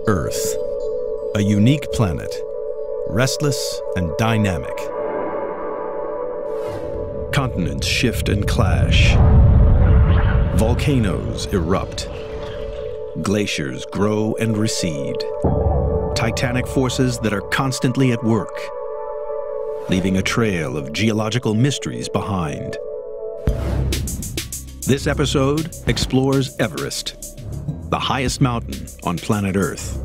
Earth, a unique planet, restless and dynamic. Continents shift and clash. Volcanoes erupt. Glaciers grow and recede. Titanic forces that are constantly at work, leaving a trail of geological mysteries behind. This episode explores Everest, the highest mountain on planet Earth.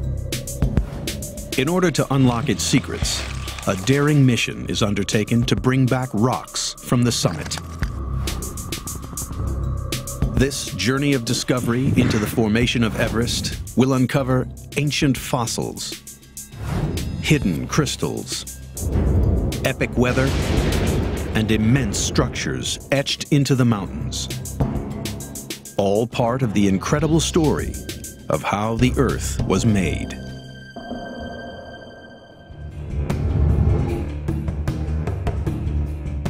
In order to unlock its secrets, a daring mission is undertaken to bring back rocks from the summit. This journey of discovery into the formation of Everest will uncover ancient fossils, hidden crystals, epic weather, and immense structures etched into the mountains. All part of the incredible story of how the Earth was made.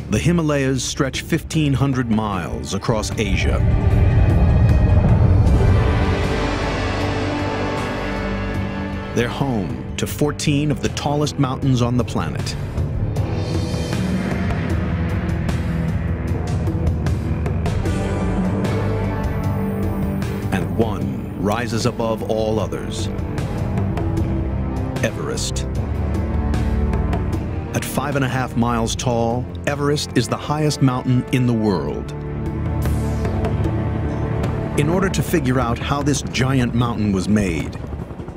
The Himalayas stretch 1,500 miles across Asia. They're home to 14 of the tallest mountains on the planet. And one rises above all others: Everest. At 5.5 miles tall, Everest is the highest mountain in the world. In order to figure out how this giant mountain was made,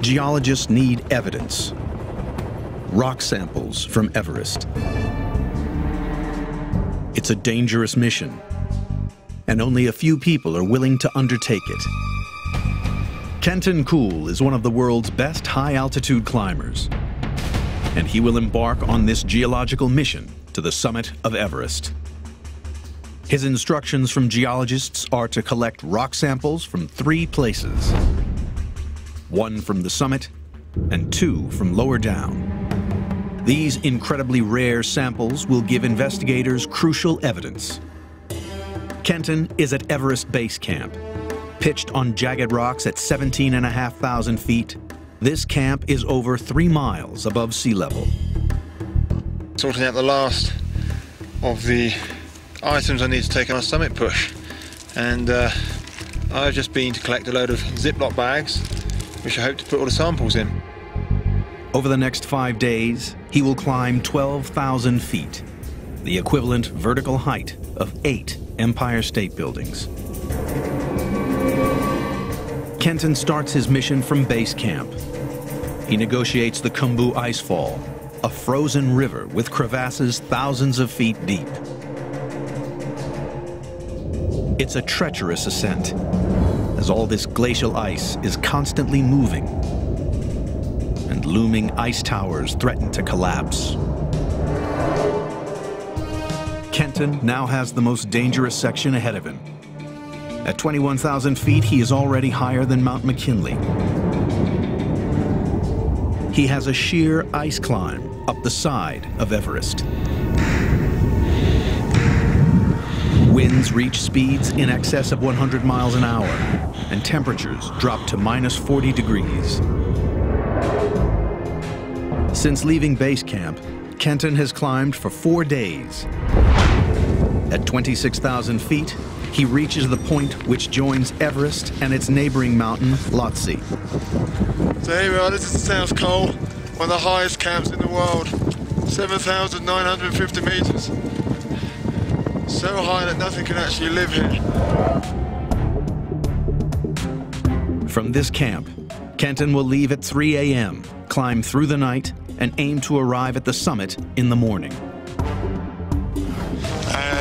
geologists need evidence. Rock samples from Everest. It's a dangerous mission, and only a few people are willing to undertake it. Kenton Kool is one of the world's best high-altitude climbers, and he will embark on this geological mission to the summit of Everest. His instructions from geologists are to collect rock samples from 3 places: 1 from the summit and 2 from lower down. These incredibly rare samples will give investigators crucial evidence. Kenton is at Everest Base Camp. Pitched on jagged rocks at 17,500 feet, this camp is over 3 miles above sea level. Sorting out the last of the items I need to take on a summit push. And I've just been to collect a load of Ziploc bags, which I hope to put all the samples in. Over the next 5 days, he will climb 12,000 feet, the equivalent vertical height of 8 Empire State Buildings. Kenton starts his mission from base camp. He negotiates the Khumbu Icefall, a frozen river with crevasses thousands of feet deep. It's a treacherous ascent, as all this glacial ice is constantly moving, and looming ice towers threaten to collapse. Kenton now has the most dangerous section ahead of him. At 21,000 feet, he is already higher than Mount McKinley. He has a sheer ice climb up the side of Everest. Winds reach speeds in excess of 100 miles an hour, and temperatures drop to -40 degrees. Since leaving base camp, Kenton has climbed for 4 days. At 26,000 feet, he reaches the point which joins Everest and its neighbouring mountain, Lhotse. So here we are, this is the South Col, one of the highest camps in the world, 7,950 metres. So high that nothing can actually live here. From this camp, Kenton will leave at 3 a.m., climb through the night, and aim to arrive at the summit in the morning.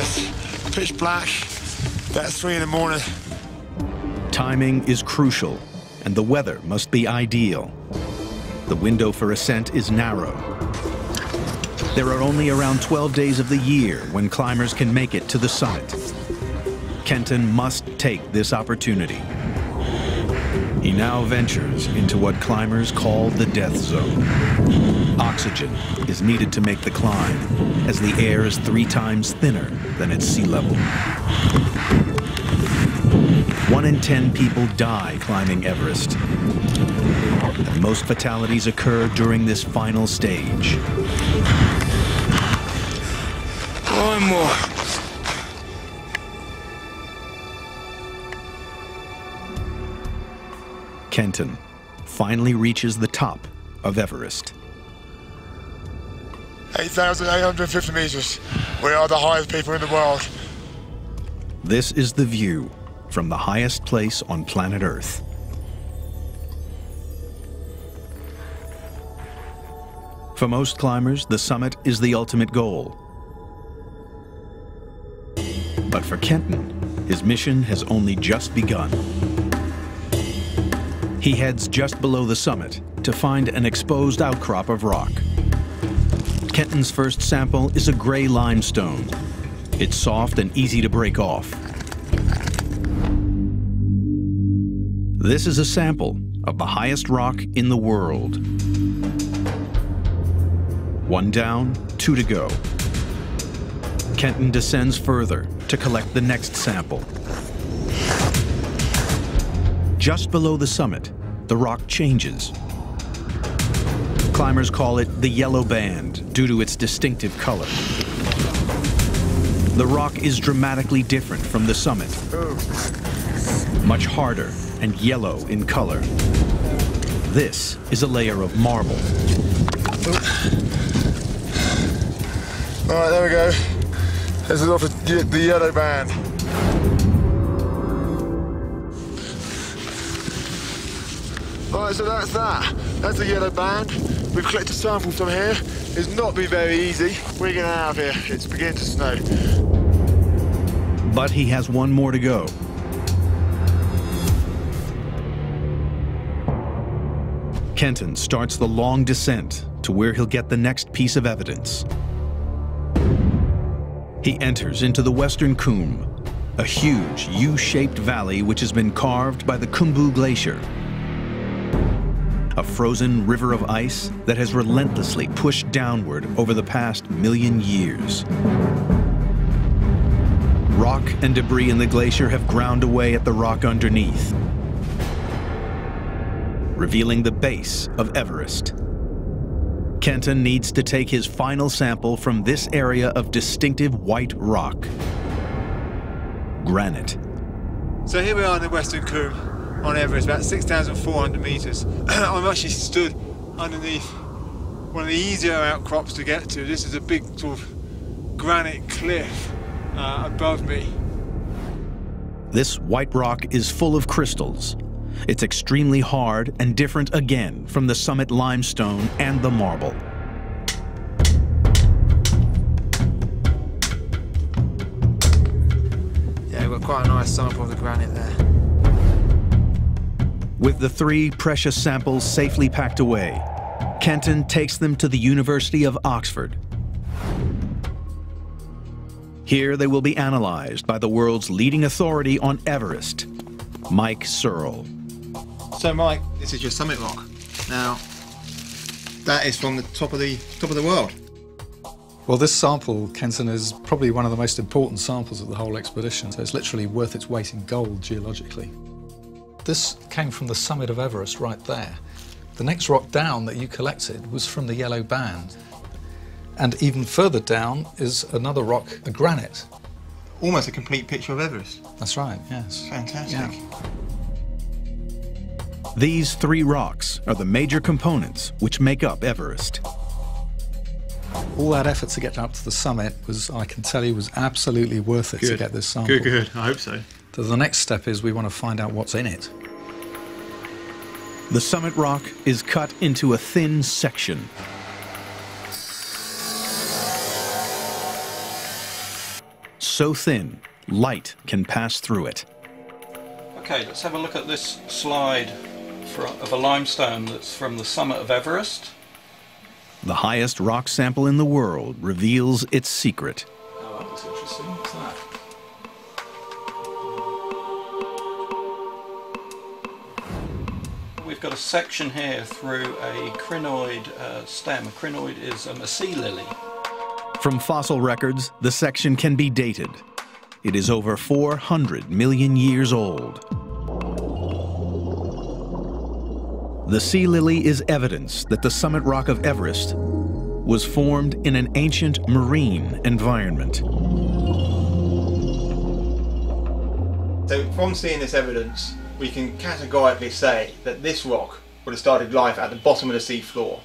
It's pitch black, about 3 in the morning. Timing is crucial, and the weather must be ideal. The window for ascent is narrow. There are only around 12 days of the year when climbers can make it to the summit. Kenton must take this opportunity. He now ventures into what climbers call the death zone. Oxygen is needed to make the climb, as the air is 3 times thinner than at sea level. 1 in 10 people die climbing Everest. And most fatalities occur during this final stage. One more. Kenton finally reaches the top of Everest. 8,850 meters. We are the highest people in the world. This is the view from the highest place on planet Earth. For most climbers, the summit is the ultimate goal. But for Kenton, his mission has only just begun. He heads just below the summit to find an exposed outcrop of rock. Kenton's first sample is a gray limestone. It's soft and easy to break off. This is a sample of the highest rock in the world. One down, two to go. Kenton descends further to collect the next sample. Just below the summit, the rock changes. Climbers call it the yellow band due to its distinctive color. The rock is dramatically different from the summit. Much harder and yellow in color. This is a layer of marble. All right, there we go. This is off the yellow band. All right, so that's that. That's the yellow band. We've collected samples from here. It's not been very easy. We're getting out of here. It's beginning to snow. But he has one more to go. Kenton starts the long descent to where he'll get the next piece of evidence. He enters into the Western Khum, a huge U-shaped valley which has been carved by the Khumbu Glacier, a frozen river of ice that has relentlessly pushed downward over the past million years. Rock and debris in the glacier have ground away at the rock underneath, revealing the base of Everest. Kenton needs to take his final sample from this area of distinctive white rock. Granite. So here we are in the Western Khum on Everest, about 6,400 meters. I'm actually stood underneath one of the easier outcrops to get to. This is a big sort of granite cliff above me. This white rock is full of crystals. It's extremely hard and different again from the summit limestone and the marble. Yeah, we've got quite a nice sample of the granite there. With the 3 precious samples safely packed away, Kenton takes them to the University of Oxford. Here they will be analyzed by the world's leading authority on Everest, Mike Searle. So Mike, this is your summit rock. Now, that is from the top of the world. Well, this sample, Kenton, is probably one of the most important samples of the whole expedition, so it's literally worth its weight in gold geologically. This came from the summit of Everest right there. The next rock down that you collected was from the yellow band. And even further down is another rock, a granite. Almost a complete picture of Everest. That's right, yes. Fantastic. Yeah. These 3 rocks are the major components which make up Everest. All that effort to get up to the summit was, I can tell you, was absolutely worth it to get this sample. Good. I hope so. So the next step is we want to find out what's in it. The summit rock is cut into a thin section. So thin, light can pass through it. Okay, let's have a look at this slide of a limestone that's from the summit of Everest. The highest rock sample in the world reveals its secret. Oh, that looks interesting. What's that? We've got a section here through a crinoid stem. A crinoid is a sea lily. From fossil records, the section can be dated. It is over 400 million years old. The sea lily is evidence that the summit rock of Everest was formed in an ancient marine environment. So from seeing this evidence, we can categorically say that this rock would have started life at the bottom of the sea floor.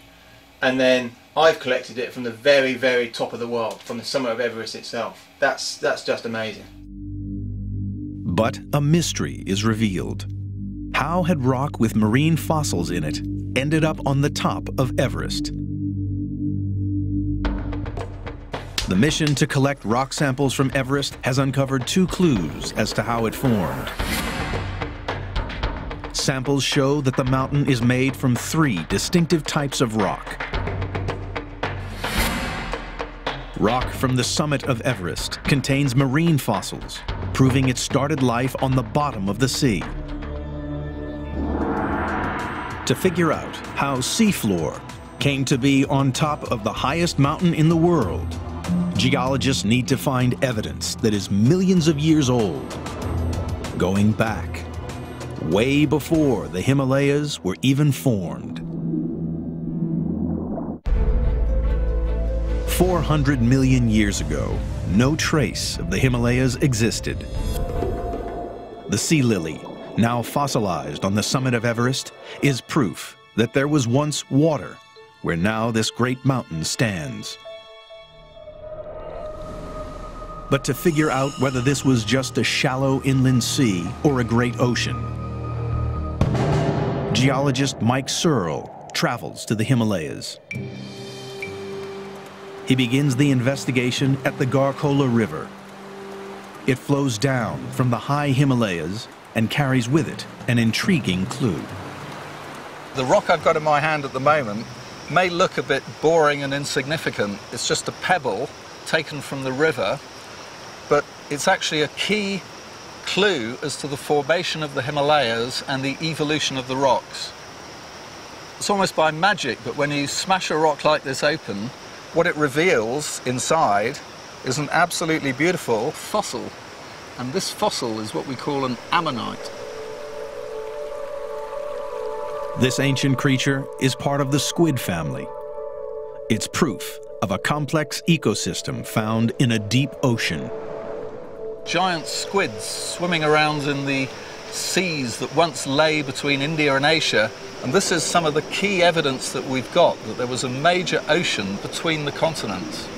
And then I've collected it from the very, very top of the world, from the summit of Everest itself. That's just amazing. But a mystery is revealed. How had rock with marine fossils in it ended up on the top of Everest? The mission to collect rock samples from Everest has uncovered 2 clues as to how it formed. Samples show that the mountain is made from 3 distinctive types of rock. Rock from the summit of Everest contains marine fossils, proving it started life on the bottom of the sea. To figure out how seafloor came to be on top of the highest mountain in the world, geologists need to find evidence that is millions of years old, going back way before the Himalayas were even formed. 400 million years ago, no trace of the Himalayas existed. The sea lily, now fossilized on the summit of Everest, is proof that there was once water where now this great mountain stands. But to figure out whether this was just a shallow inland sea or a great ocean, geologist Mike Searle travels to the Himalayas. He begins the investigation at the Garkola River. It flows down from the high Himalayas and carries with it an intriguing clue. The rock I've got in my hand at the moment may look a bit boring and insignificant. It's just a pebble taken from the river, but it's actually a key clue as to the formation of the Himalayas and the evolution of the rocks. It's almost by magic, but when you smash a rock like this open, what it reveals inside is an absolutely beautiful fossil. And this fossil is what we call an ammonite. This ancient creature is part of the squid family. It's proof of a complex ecosystem found in a deep ocean. Giant squids swimming around in the seas that once lay between India and Asia. And this is some of the key evidence that we've got, that there was a major ocean between the continents.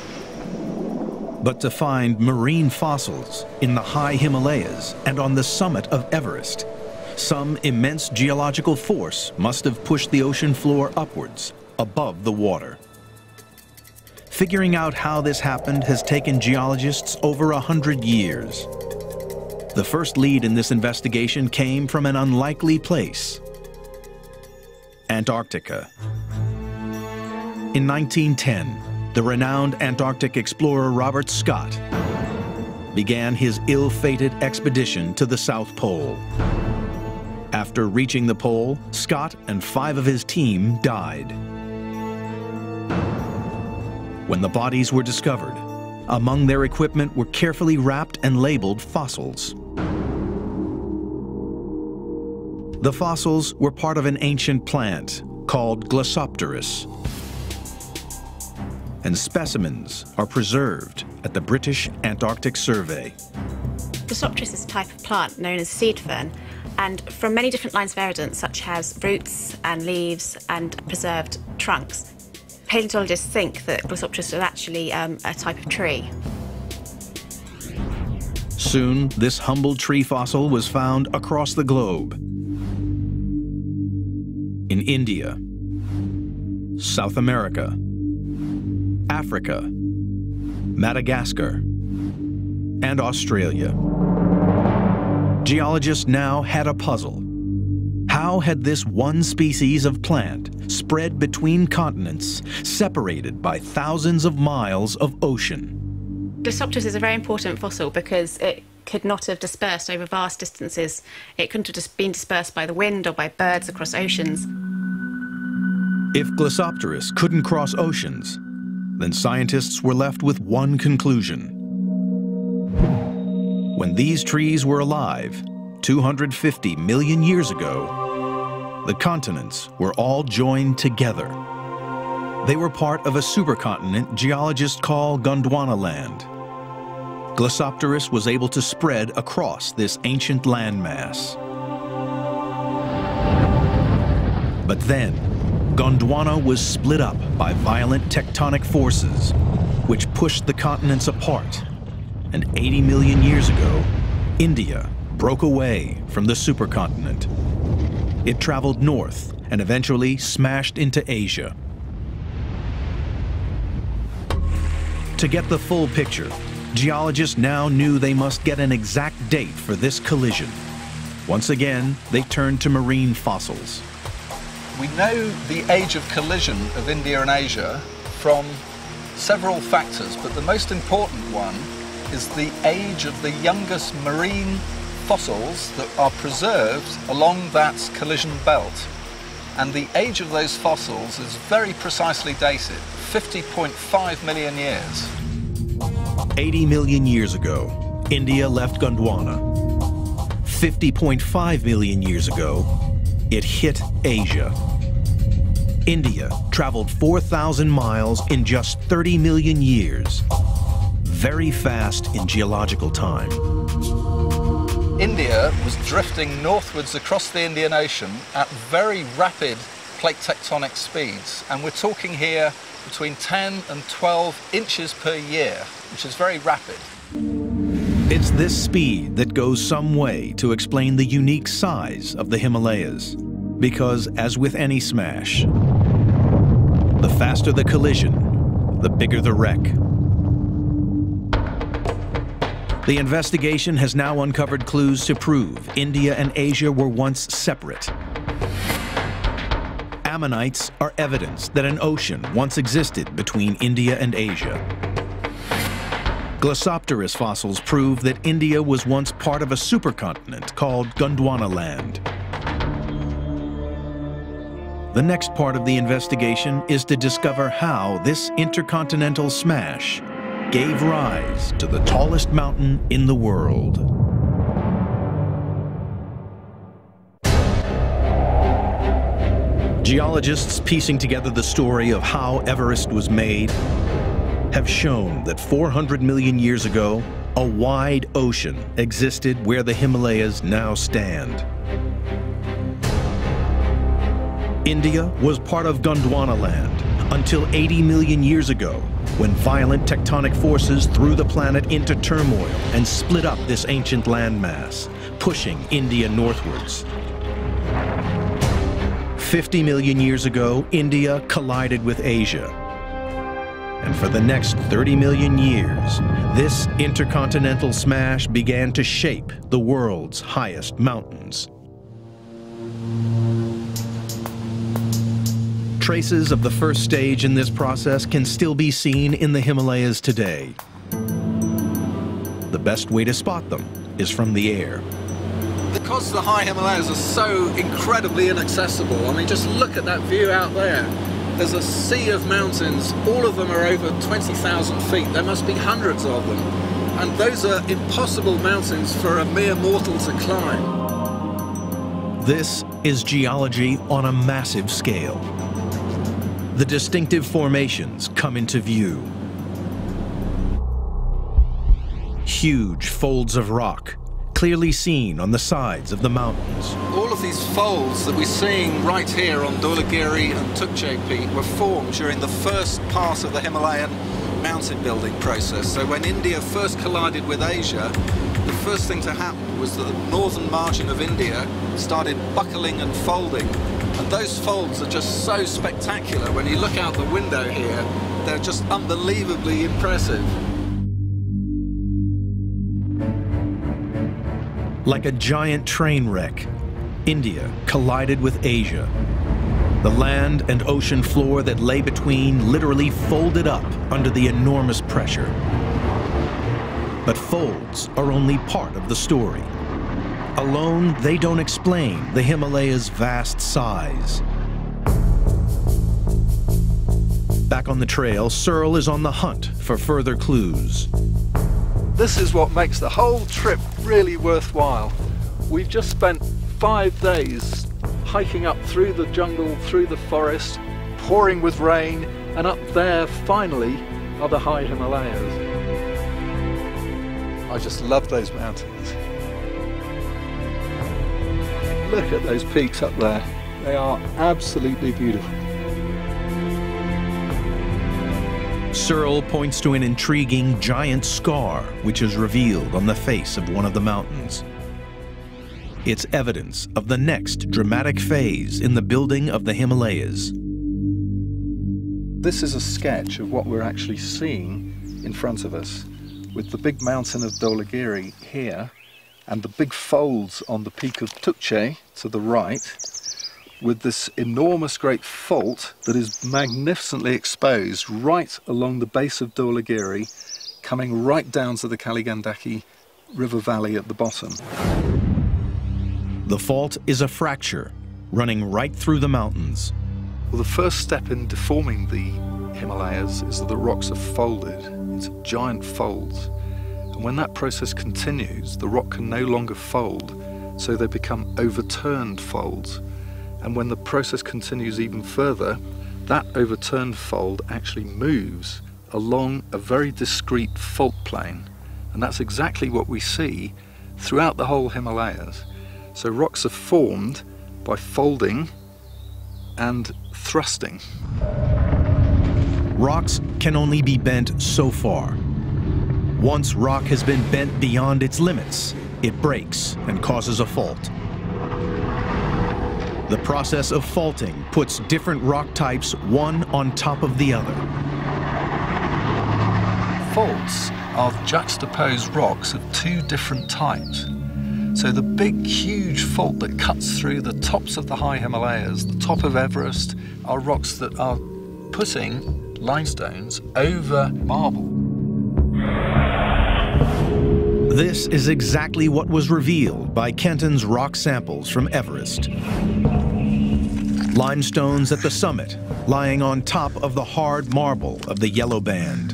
But to find marine fossils in the high Himalayas and on the summit of Everest, some immense geological force must have pushed the ocean floor upwards, above the water. Figuring out how this happened has taken geologists over 100 years. The first lead in this investigation came from an unlikely place: Antarctica. In 1910, the renowned Antarctic explorer Robert Scott began his ill-fated expedition to the South Pole. After reaching the pole, Scott and 5 of his team died. When the bodies were discovered, among their equipment were carefully wrapped and labeled fossils. The fossils were part of an ancient plant called Glossopteris, and specimens are preserved at the British Antarctic Survey. Glossopteris is a type of plant known as seed fern, and from many different lines of evidence, such as roots and leaves and preserved trunks, paleontologists think that Glossopteris is actually a type of tree. Soon, this humble tree fossil was found across the globe. In India, South America, Africa, Madagascar, and Australia. Geologists now had a puzzle. How had this one species of plant spread between continents, separated by thousands of miles of ocean? Glossopteris is a very important fossil because it could not have dispersed over vast distances. It couldn't have just been dispersed by the wind or by birds across oceans. If Glossopteris couldn't cross oceans, then scientists were left with one conclusion. When these trees were alive, 250 million years ago, the continents were all joined together. They were part of a supercontinent geologists call Gondwana land. Glossopteris was able to spread across this ancient landmass. But then, Gondwana was split up by violent tectonic forces, which pushed the continents apart. And 80 million years ago, India broke away from the supercontinent. It traveled north and eventually smashed into Asia. To get the full picture, geologists now knew they must get an exact date for this collision. Once again, they turned to marine fossils. We know the age of collision of India and Asia from several factors, but the most important one is the age of the youngest marine fossils that are preserved along that collision belt. And the age of those fossils is very precisely dated, 50.5 million years. 80 million years ago, India left Gondwana. 50.5 million years ago, it hit Asia. India traveled 4,000 miles in just 30 million years. Very fast in geological time. India was drifting northwards across the Indian Ocean at very rapid plate tectonic speeds, and we're talking here between 10 and 12 inches per year, which is very rapid. It's this speed that goes some way to explain the unique size of the Himalayas, because as with any smash, the faster the collision, the bigger the wreck. The investigation has now uncovered clues to prove India and Asia were once separate. Ammonites are evidence that an ocean once existed between India and Asia. Glossopteris fossils prove that India was once part of a supercontinent called Gondwana land. The next part of the investigation is to discover how this intercontinental smash gave rise to the tallest mountain in the world. Geologists piecing together the story of how Everest was made have shown that 400 million years ago, a wide ocean existed where the Himalayas now stand. India was part of Gondwana land until 80 million years ago, when violent tectonic forces threw the planet into turmoil and split up this ancient landmass, pushing India northwards. 50 million years ago, India collided with Asia. And for the next 30 million years, this intercontinental smash began to shape the world's highest mountains. Traces of the first stage in this process can still be seen in the Himalayas today. The best way to spot them is from the air. Because the high Himalayas are so incredibly inaccessible, I mean, just look at that view out there. There's a sea of mountains, all of them are over 20,000 feet. There must be hundreds of them. And those are impossible mountains for a mere mortal to climb. This is geology on a massive scale. The distinctive formations come into view. Huge folds of rock, clearly seen on the sides of the mountains. All of these folds that we're seeing right here on Dhaulagiri and Nuptse Peak were formed during the first part of the Himalayan mountain building process. So when India first collided with Asia, the first thing to happen was that the northern margin of India started buckling and folding. And those folds are just so spectacular. When you look out the window here, they're just unbelievably impressive. Like a giant train wreck, India collided with Asia. The land and ocean floor that lay between literally folded up under the enormous pressure. But folds are only part of the story. Alone, they don't explain the Himalayas' vast size. Back on the trail, Searle is on the hunt for further clues. This is what makes the whole trip really worthwhile. We've just spent 5 days hiking up through the jungle, through the forest, pouring with rain, and up there, finally, are the high Himalayas. I just love those mountains. Look at those peaks up there. They are absolutely beautiful. Searle points to an intriguing giant scar which is revealed on the face of one of the mountains. It's evidence of the next dramatic phase in the building of the Himalayas. This is a sketch of what we're actually seeing in front of us, with the big mountain of Dhaulagiri here and the big folds on the peak of Nuptse to the right, with this enormous great fault that is magnificently exposed right along the base of Dhaulagiri, coming right down to the Kaligandaki river valley at the bottom. The fault is a fracture running right through the mountains. Well, the first step in deforming the Himalayas is that the rocks are folded into giant folds. And when that process continues, the rock can no longer fold, so they become overturned folds. And when the process continues even further, that overturned fold actually moves along a very discrete fault plane. And that's exactly what we see throughout the whole Himalayas. So rocks are formed by folding and thrusting. Rocks can only be bent so far. Once rock has been bent beyond its limits, it breaks and causes a fault. The process of faulting puts different rock types one on top of the other. Faults are juxtaposed rocks of two different types. So the big, huge fault that cuts through the tops of the high Himalayas, the top of Everest, are rocks that are putting limestones over marble. This is exactly what was revealed by Kenton's rock samples from Everest. Limestones at the summit, lying on top of the hard marble of the yellow band.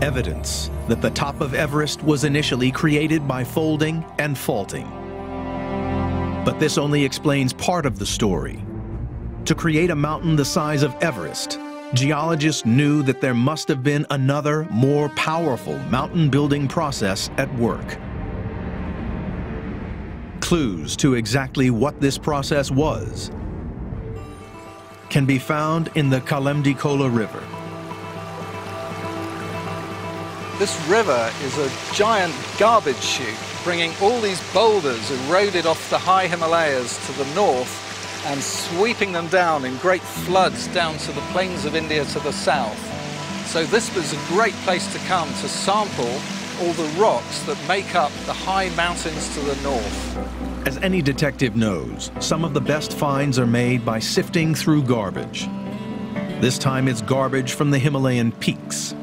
Evidence that the top of Everest was initially created by folding and faulting. But this only explains part of the story. To create a mountain the size of Everest, geologists knew that there must have been another, more powerful mountain building process at work. Clues to exactly what this process was can be found in the Kalemdikola River. This river is a giant garbage chute, bringing all these boulders eroded off the high Himalayas to the north and sweeping them down in great floods down to the plains of India to the south. So this was a great place to come to sample all the rocks that make up the high mountains to the north. As any detective knows, some of the best finds are made by sifting through garbage. This time it's garbage from the Himalayan peaks.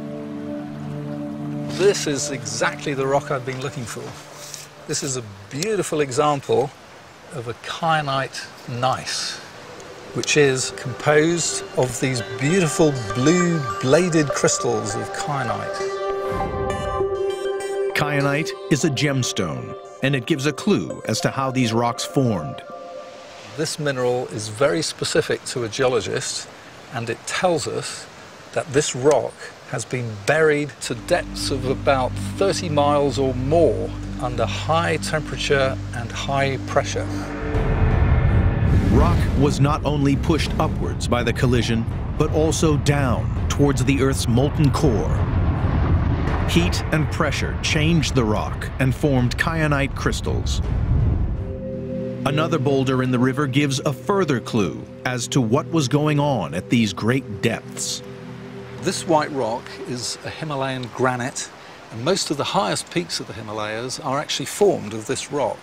This is exactly the rock I've been looking for. This is a beautiful example of a kyanite gneiss, which is composed of these beautiful blue bladed crystals of kyanite. Kyanite is a gemstone, and it gives a clue as to how these rocks formed. This mineral is very specific to a geologist, and it tells us that this rock has been buried to depths of about 30 miles or more under high temperature and high pressure. Rock was not only pushed upwards by the collision, but also down towards the Earth's molten core. Heat and pressure changed the rock and formed kyanite crystals. Another boulder in the river gives a further clue as to what was going on at these great depths. This white rock is a Himalayan granite, and most of the highest peaks of the Himalayas are actually formed of this rock.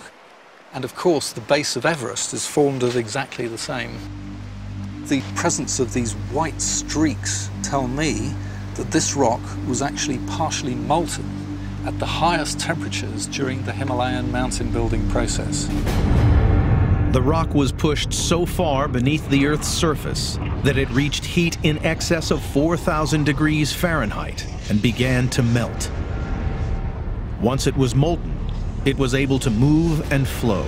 And of course, the base of Everest is formed of exactly the same. The presence of these white streaks tell me that this rock was actually partially molten at the highest temperatures during the Himalayan mountain building process. The rock was pushed so far beneath the Earth's surface that it reached heat in excess of 4,000 degrees Fahrenheit and began to melt. Once it was molten, it was able to move and flow.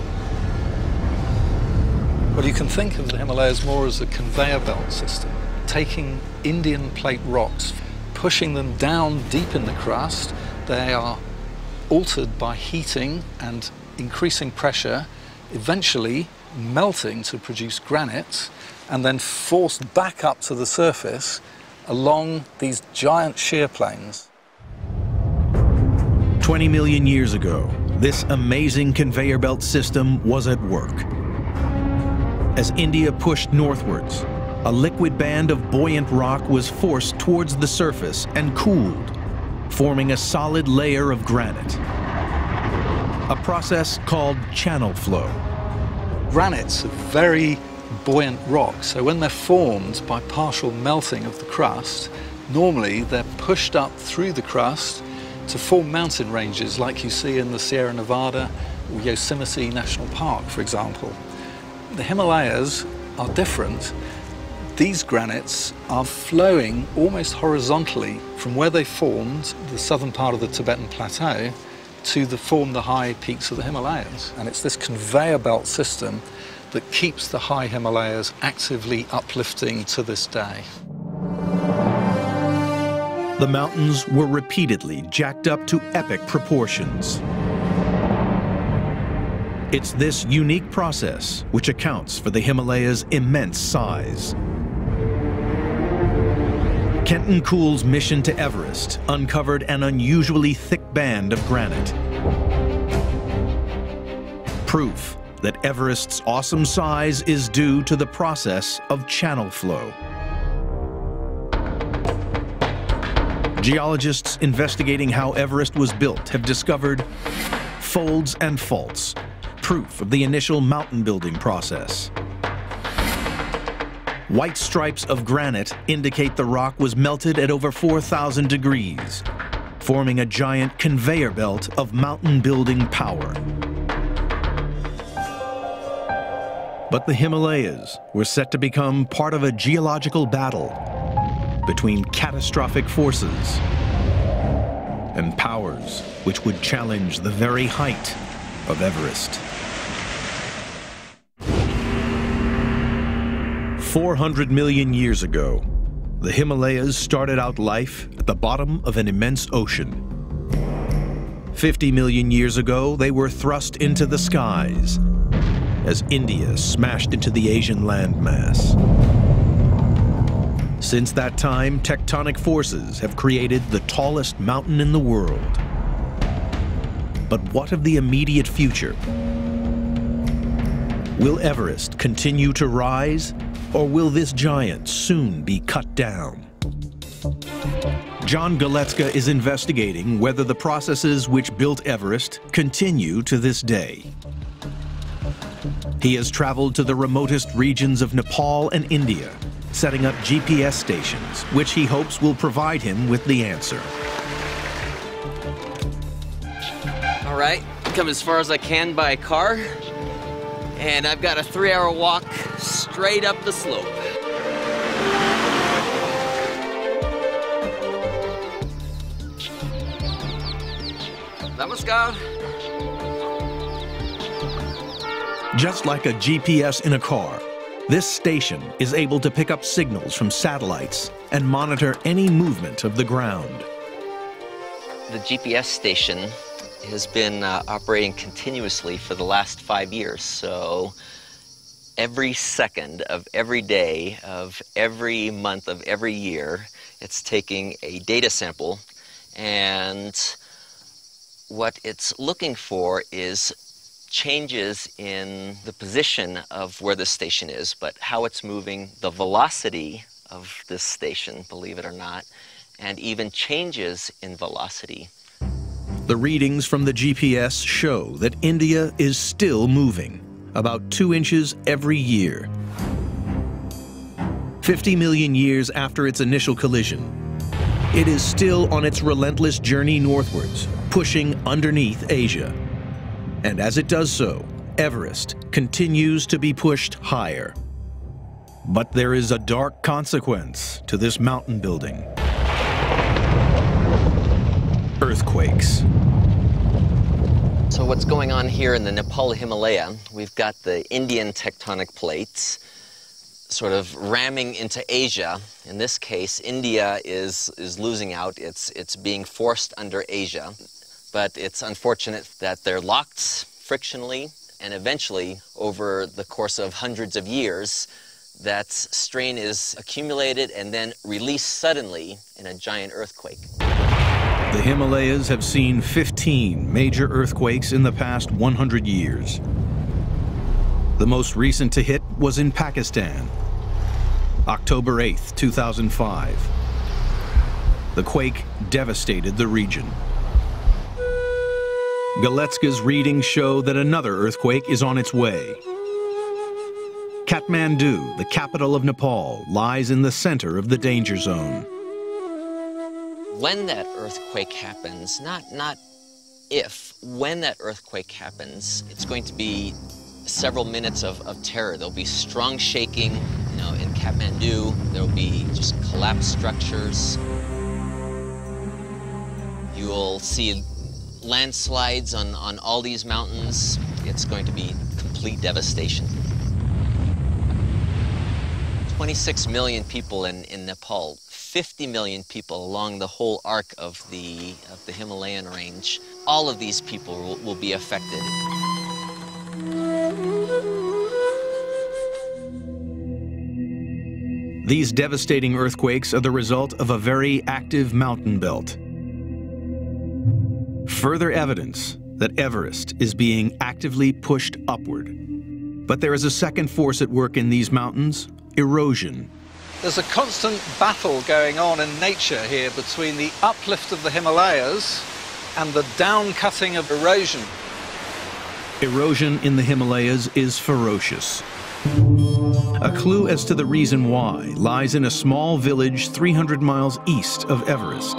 Well, you can think of the Himalayas more as a conveyor belt system, taking Indian plate rocks, pushing them down deep in the crust. They are altered by heating and increasing pressure, eventually melting to produce granite, and then forced back up to the surface along these giant shear plains. 20 million years ago, this amazing conveyor belt system was at work. As India pushed northwards, a liquid band of buoyant rock was forced towards the surface and cooled, forming a solid layer of granite. A process called channel flow. Granites are very buoyant rocks, so when they're formed by partial melting of the crust, normally they're pushed up through the crust to form mountain ranges like you see in the Sierra Nevada or Yosemite National Park, for example. The Himalayas are different. These granites are flowing almost horizontally from where they formed the southern part of the Tibetan plateau to form the high peaks of the Himalayas. And it's this conveyor belt system that keeps the high Himalayas actively uplifting to this day. The mountains were repeatedly jacked up to epic proportions. It's this unique process which accounts for the Himalayas' immense size. Kenton Kuhl's mission to Everest uncovered an unusually thick band of granite. Proof that Everest's awesome size is due to the process of channel flow. Geologists investigating how Everest was built have discovered folds and faults, proof of the initial mountain building process. White stripes of granite indicate the rock was melted at over 4,000 degrees, forming a giant conveyor belt of mountain building power. But the Himalayas were set to become part of a geological battle between catastrophic forces and powers which would challenge the very height of Everest. 400 million years ago, the Himalayas started out life at the bottom of an immense ocean. 50 million years ago, they were thrust into the skies as India smashed into the Asian landmass. Since that time, tectonic forces have created the tallest mountain in the world. But what of the immediate future? Will Everest continue to rise, or will this giant soon be cut down? John Galecka is investigating whether the processes which built Everest continue to this day. He has traveled to the remotest regions of Nepal and India, setting up GPS stations, which he hopes will provide him with the answer. All right, come as far as I can by car, and I've got a 3-hour walk straight up the slope. Namaskar. Just like a GPS in a car, this station is able to pick up signals from satellites and monitor any movement of the ground. The GPS station has been operating continuously for the last 5 years, so every second of every day of every month of every year, it's taking a data sample, and what it's looking for is changes in the position of where the station is, but how it's moving, the velocity of this station, believe it or not, and even changes in velocity. The readings from the GPS show that India is still moving, about 2 inches every year. 50 million years after its initial collision, it is still on its relentless journey northwards, pushing underneath Asia. And as it does so, Everest continues to be pushed higher. But there is a dark consequence to this mountain building. Earthquakes. So what's going on here in the Nepal Himalaya, we've got the Indian tectonic plates sort of ramming into Asia. In this case, India is losing out. It's being forced under Asia. But it's unfortunate that they're locked frictionally, and eventually, over the course of hundreds of years, that strain is accumulated and then released suddenly in a giant earthquake. The Himalayas have seen 15 major earthquakes in the past 100 years. The most recent to hit was in Pakistan, October 8th, 2005. The quake devastated the region. Galetska's readings show that another earthquake is on its way. Kathmandu, the capital of Nepal, lies in the center of the danger zone. When that earthquake happens, not if, when that earthquake happens, it's going to be several minutes of terror. There'll be strong shaking, you know, in Kathmandu. There'll be just collapsed structures. You'll see landslides on all these mountains. It's going to be complete devastation. 26 million people in Nepal, 50 million people along the whole arc of the Himalayan range. All of these people will be affected. These devastating earthquakes are the result of a very active mountain belt. Further evidence that Everest is being actively pushed upward. But there is a second force at work in these mountains: erosion. There's a constant battle going on in nature here between the uplift of the Himalayas and the down-cutting of erosion. Erosion in the Himalayas is ferocious. A clue as to the reason why lies in a small village 300 miles east of Everest,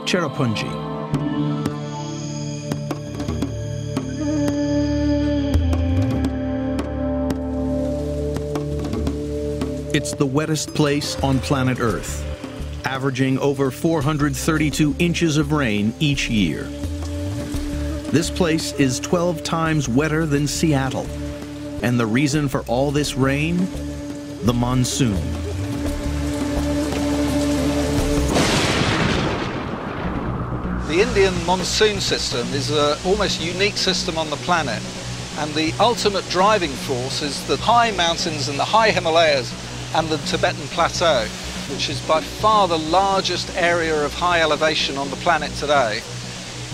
Cherrapunji. It's the wettest place on planet Earth, averaging over 432 inches of rain each year. This place is 12 times wetter than Seattle. And the reason for all this rain? The monsoon. The Indian monsoon system is an almost unique system on the planet. And the ultimate driving force is the high mountains and the high Himalayas and the Tibetan Plateau, which is by far the largest area of high elevation on the planet today.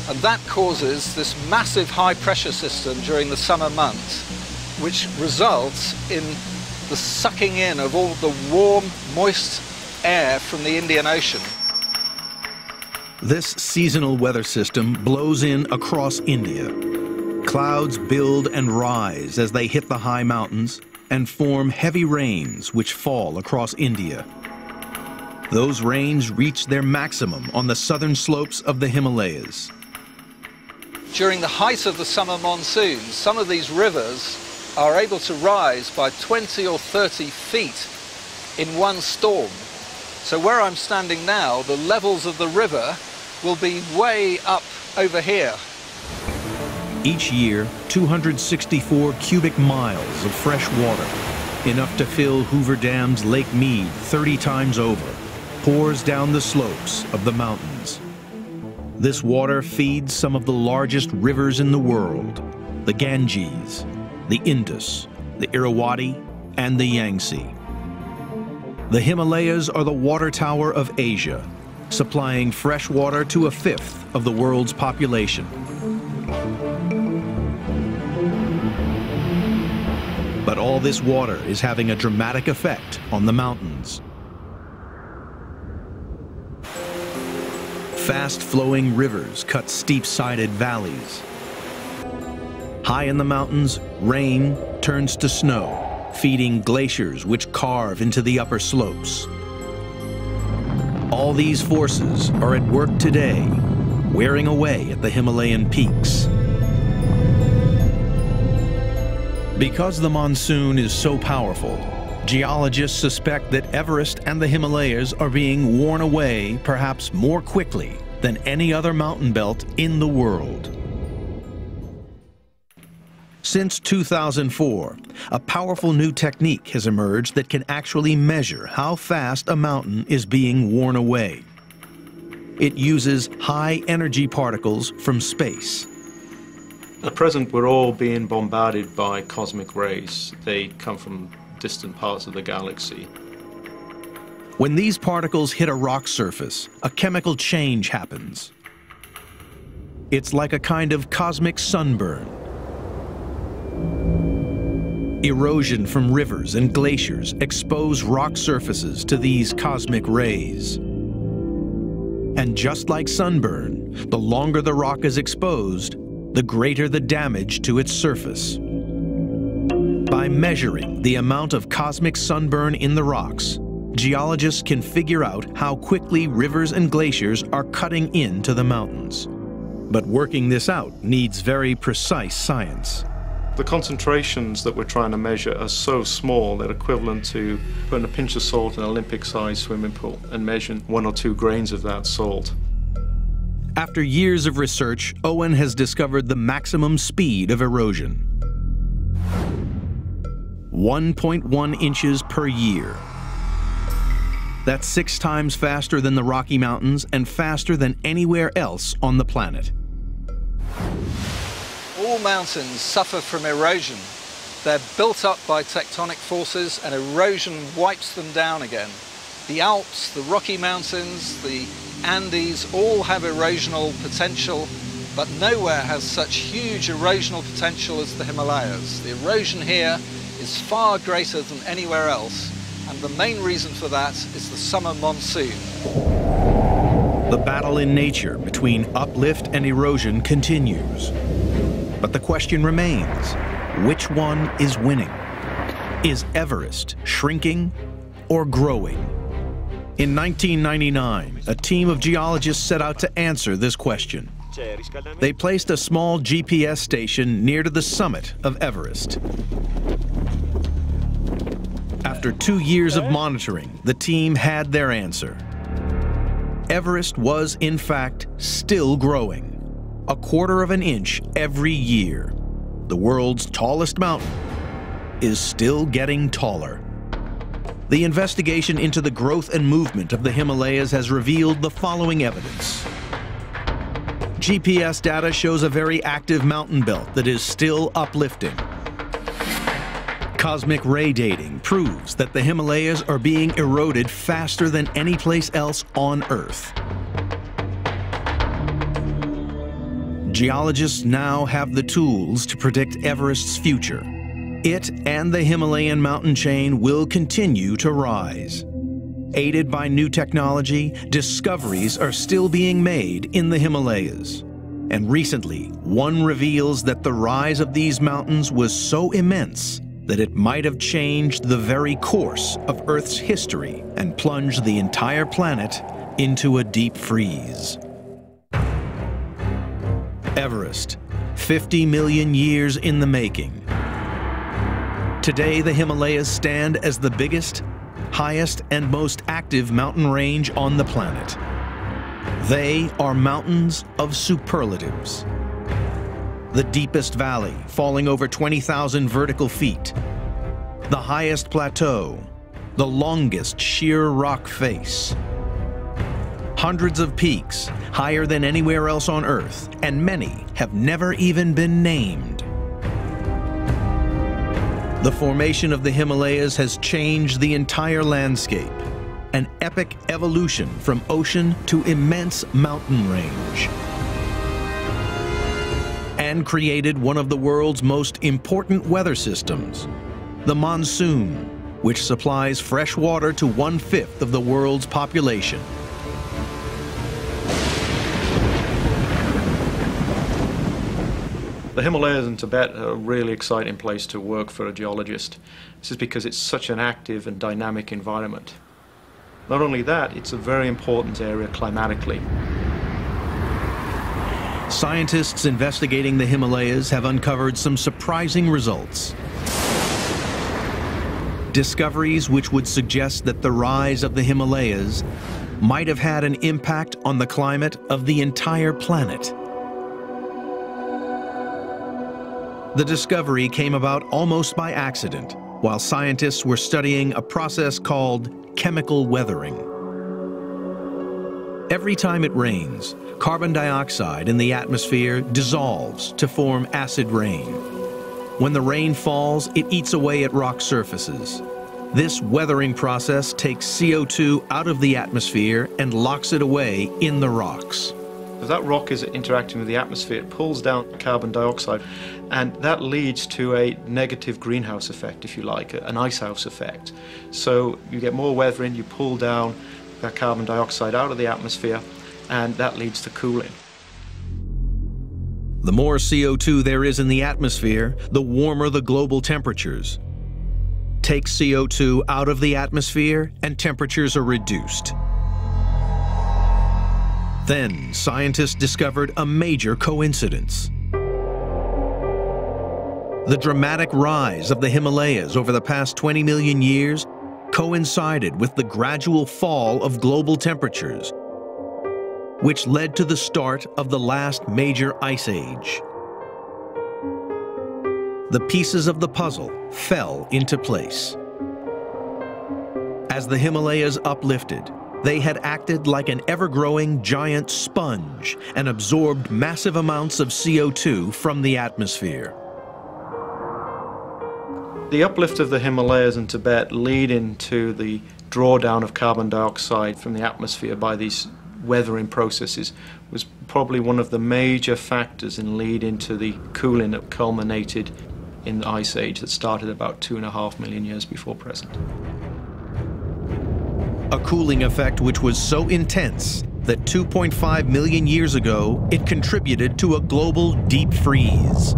And that causes this massive high pressure system during the summer months, which results in the sucking in of all the warm, moist air from the Indian Ocean. This seasonal weather system blows in across India. Clouds build and rise as they hit the high mountains and form heavy rains which fall across India. Those rains reach their maximum on the southern slopes of the Himalayas. During the height of the summer monsoon, some of these rivers are able to rise by 20 or 30 feet in one storm. So where I'm standing now, the levels of the river will be way up over here. Each year, 264 cubic miles of fresh water, enough to fill Hoover Dam's Lake Mead 30 times over, pours down the slopes of the mountains. This water feeds some of the largest rivers in the world: the Ganges, the Indus, the Irrawaddy, and the Yangtze. The Himalayas are the water tower of Asia, supplying fresh water to a fifth of the world's population. But all this water is having a dramatic effect on the mountains. Fast-flowing rivers cut steep-sided valleys. High in the mountains, rain turns to snow, feeding glaciers which carve into the upper slopes. All these forces are at work today, wearing away at the Himalayan peaks. Because the monsoon is so powerful, geologists suspect that Everest and the Himalayas are being worn away perhaps more quickly than any other mountain belt in the world. Since 2004, a powerful new technique has emerged that can actually measure how fast a mountain is being worn away. It uses high-energy particles from space. At present, we're all being bombarded by cosmic rays. They come from distant parts of the galaxy. When these particles hit a rock surface, a chemical change happens. It's like a kind of cosmic sunburn. Erosion from rivers and glaciers expose rock surfaces to these cosmic rays. And just like sunburn, the longer the rock is exposed, the greater the damage to its surface. By measuring the amount of cosmic sunburn in the rocks, geologists can figure out how quickly rivers and glaciers are cutting into the mountains. But working this out needs very precise science. The concentrations that we're trying to measure are so small they're equivalent to putting a pinch of salt in an Olympic-sized swimming pool and measuring 1 or 2 grains of that salt. After years of research, Owen has discovered the maximum speed of erosion. 1.1 inches per year. That's 6 times faster than the Rocky Mountains and faster than anywhere else on the planet. All mountains suffer from erosion. They're built up by tectonic forces and erosion wipes them down again. The Alps, the Rocky Mountains, the Andes all have erosional potential, but nowhere has such huge erosional potential as the Himalayas. The erosion here is far greater than anywhere else, and the main reason for that is the summer monsoon. The battle in nature between uplift and erosion continues. But the question remains, which one is winning? Is Everest shrinking or growing? In 1999, a team of geologists set out to answer this question. They placed a small GPS station near to the summit of Everest. After 2 years of monitoring, the team had their answer. Everest was, in fact, still growing. 1/4 of an inch every year. The world's tallest mountain is still getting taller. The investigation into the growth and movement of the Himalayas has revealed the following evidence. GPS data shows a very active mountain belt that is still uplifting. Cosmic ray dating proves that the Himalayas are being eroded faster than any place else on Earth. Geologists now have the tools to predict Everest's future. It and the Himalayan mountain chain will continue to rise. Aided by new technology, discoveries are still being made in the Himalayas. And recently, one reveals that the rise of these mountains was so immense that it might have changed the very course of Earth's history and plunged the entire planet into a deep freeze. Everest, 50 million years in the making. Today, the Himalayas stand as the biggest, highest, and most active mountain range on the planet. They are mountains of superlatives. The deepest valley, falling over 20,000 vertical feet. The highest plateau, the longest sheer rock face. Hundreds of peaks, higher than anywhere else on Earth, and many have never even been named. The formation of the Himalayas has changed the entire landscape, an epic evolution from ocean to immense mountain range, and created one of the world's most important weather systems, the monsoon, which supplies fresh water to 1/5 of the world's population. The Himalayas in Tibet are a really exciting place to work for a geologist. This is because it's such an active and dynamic environment. Not only that, it's a very important area climatically. Scientists investigating the Himalayas have uncovered some surprising results. Discoveries which would suggest that the rise of the Himalayas might have had an impact on the climate of the entire planet. The discovery came about almost by accident, while scientists were studying a process called chemical weathering. Every time it rains, carbon dioxide in the atmosphere dissolves to form acid rain. When the rain falls, it eats away at rock surfaces. This weathering process takes CO2 out of the atmosphere and locks it away in the rocks. As that rock is interacting with the atmosphere, it pulls down carbon dioxide, and that leads to a negative greenhouse effect, if you like, an icehouse effect. So you get more weathering, you pull down that carbon dioxide out of the atmosphere, and that leads to cooling. The more CO2 there is in the atmosphere, the warmer the global temperatures. Take CO2 out of the atmosphere, and temperatures are reduced. Then, scientists discovered a major coincidence. The dramatic rise of the Himalayas over the past 20 million years coincided with the gradual fall of global temperatures, which led to the start of the last major ice age. The pieces of the puzzle fell into place. As the Himalayas uplifted, they had acted like an ever-growing giant sponge and absorbed massive amounts of CO2 from the atmosphere. The uplift of the Himalayas and Tibet lead into the drawdown of carbon dioxide from the atmosphere by these weathering processes was probably one of the major factors in lead into the cooling that culminated in the ice age that started about 2.5 million years before present. A cooling effect which was so intense that 2.5 million years ago it contributed to a global deep freeze.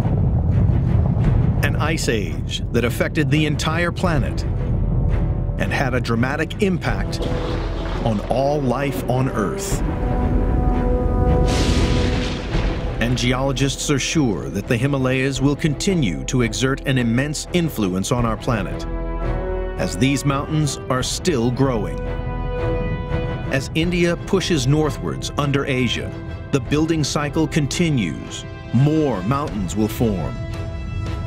An ice age that affected the entire planet and had a dramatic impact on all life on Earth. And geologists are sure that the Himalayas will continue to exert an immense influence on our planet, as these mountains are still growing. As India pushes northwards under Asia, the building cycle continues. More mountains will form.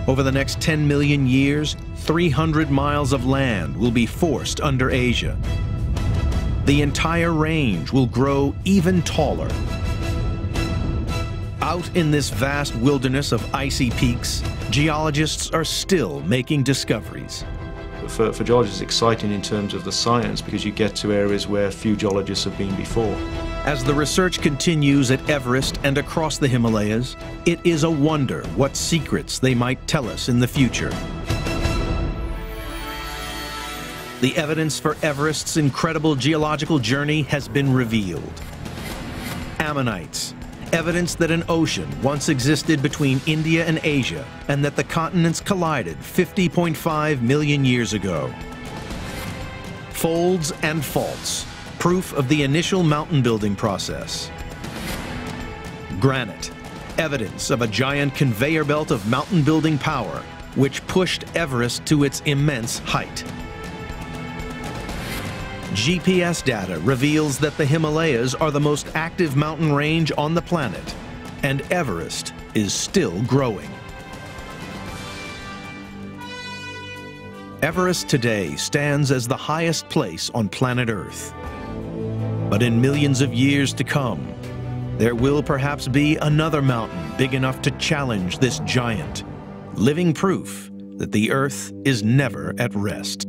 Over the next 10 million years, 300 miles of land will be forced under Asia. The entire range will grow even taller. Out in this vast wilderness of icy peaks, geologists are still making discoveries. For geologists, it's exciting in terms of the science because you get to areas where few geologists have been before. As the research continues at Everest and across the Himalayas, it is a wonder what secrets they might tell us in the future. The evidence for Everest's incredible geological journey has been revealed. Ammonites, evidence that an ocean once existed between India and Asia and that the continents collided 50.5 million years ago. Folds and faults, proof of the initial mountain building process. Granite, evidence of a giant conveyor belt of mountain building power which pushed Everest to its immense height. GPS data reveals that the Himalayas are the most active mountain range on the planet, and Everest is still growing. Everest today stands as the highest place on planet Earth. But in millions of years to come, there will perhaps be another mountain big enough to challenge this giant, living proof that the Earth is never at rest.